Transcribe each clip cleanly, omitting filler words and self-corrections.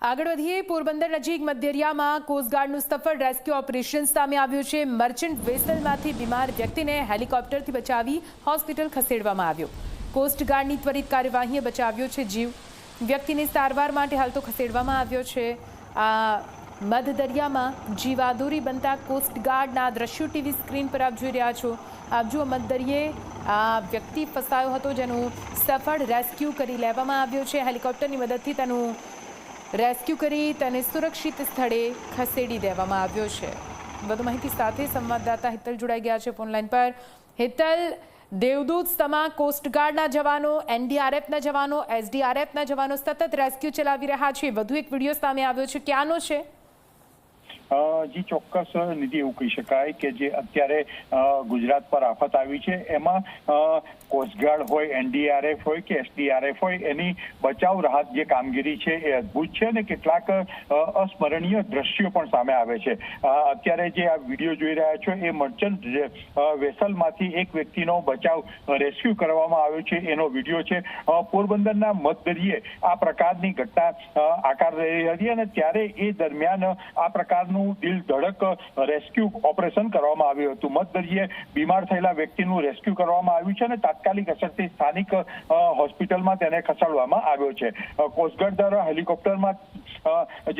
આગળ વધીએ પોરબંદર નજીક મધદરિયામાં કોસ્ટગાર્ડનું સફળ રેસ્ક્યુ ઓપરેશન સામે આવ્યું છે। મર્ચન્ટ વેસલમાંથી બીમાર વ્યક્તિને હેલિકોપ્ટરથી બચાવી હોસ્પિટલ ખસેડવામાં આવ્યો। કોસ્ટગાર્ડની ત્વરિત કાર્યવાહીએ બચાવ્યો છે જીવ। વ્યક્તિને સારવાર માટે હાલ તો ખસેડવામાં આવ્યો છે। આ મધદરિયામાં જીવાદોરી બનતા કોસ્ટગાર્ડના દ્રશ્યો ટીવી સ્ક્રીન પર આપ જોઈ રહ્યા છો। આપ જુઓ મધદરિયે આ વ્યક્તિ ફસાયો હતો જેનું સફળ રેસ્ક્યુ કરી લેવામાં આવ્યો છે। હેલિકોપ્ટરની મદદથી તેનું રેસ્ક્યુ કરી તેને સુરક્ષિત સ્થળે ખસેડી દેવામાં આવ્યો છે। વધુ માહિતી સાથે સંવાદદાતા હિતલ જોડાઈ ગયા છે ફોનલાઈન પર। હિતલ, દેવદૂત સમા કોસ્ટગાર્ડના જવાનો, એનડીઆરએફના જવાનો, એસડીઆરએફના જવાનો સતત રેસ્ક્યુ ચલાવી રહ્યા છે। વધુ એક વિડીયો સામે આવ્યો છે, ક્યાંનો છે? જી ચોક્કસ નિધિ, એવું કહી શકાય કે જે અત્યારે ગુજરાત પર આફત આવી છે એમાં કોસ્ટગાર્ડ હોય, એનડીઆરએફ હોય કે એસડીઆરએફ હોય, એની બચાવ રાહત જે કામગીરી છે એ અદ્ભુત છે અને કેટલાક અસ્મરણીય દ્રશ્યો પણ સામે આવે છે। અત્યારે જે આ વિડીયો જોઈ રહ્યા છો એ મર્ચન્ટ વેસલમાંથી એક વ્યક્તિનો બચાવ રેસ્ક્યુ કરવામાં આવ્યો છે એનો વિડીયો છે। પોરબંદરના મધદરિયે આ પ્રકારની ઘટના આકાર લઈ રહી હતી અને ત્યારે એ દરમિયાન આ પ્રકારનું દિલ ધડક રેસ્ક્યુ ઓપરેશન કરવામાં આવ્યું હતું। મધદરિયે બીમાર થયેલા વ્યક્તિનું રેસ્ક્યુ કરવામાં આવ્યું છે અને તાત્કાલિક અસરથી સ્થાનિક હોસ્પિટલમાં તેને ખસેડવામાં આવ્યો છે। કોસ્ટગાર્ડ દ્વારા હેલિકોપ્ટરમાં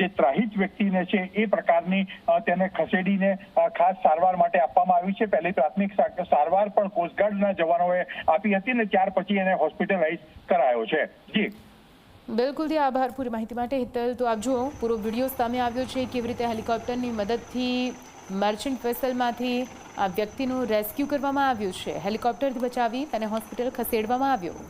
જે ત્રાહિત વ્યક્તિને છે એ પ્રકારની તેને ખસેડીને ખાસ સારવાર માટે આપવામાં આવી છે। પહેલી પ્રાથમિક સારવાર પણ કોસ્ટગાર્ડના જવાનોએ આપી હતી ને ત્યાર પછી એને હોસ્પિટલાઇઝ કરાયો છે। જી બિલકુલ, આભાર પૂરી માહિતી માટે હિતલ। તો આપ જુઓ પૂરો વિડીયો સામે આવ્યો છે કેવી રીતે હેલિકોપ્ટરની મદદથી મર્ચન્ટ વેસલમાંથી આ વ્યક્તિનું રેસ્ક્યુ કરવામાં આવ્યું છે। હેલિકોપ્ટરથી બચાવી તેને હોસ્પિટલ ખસેડવામાં આવ્યો।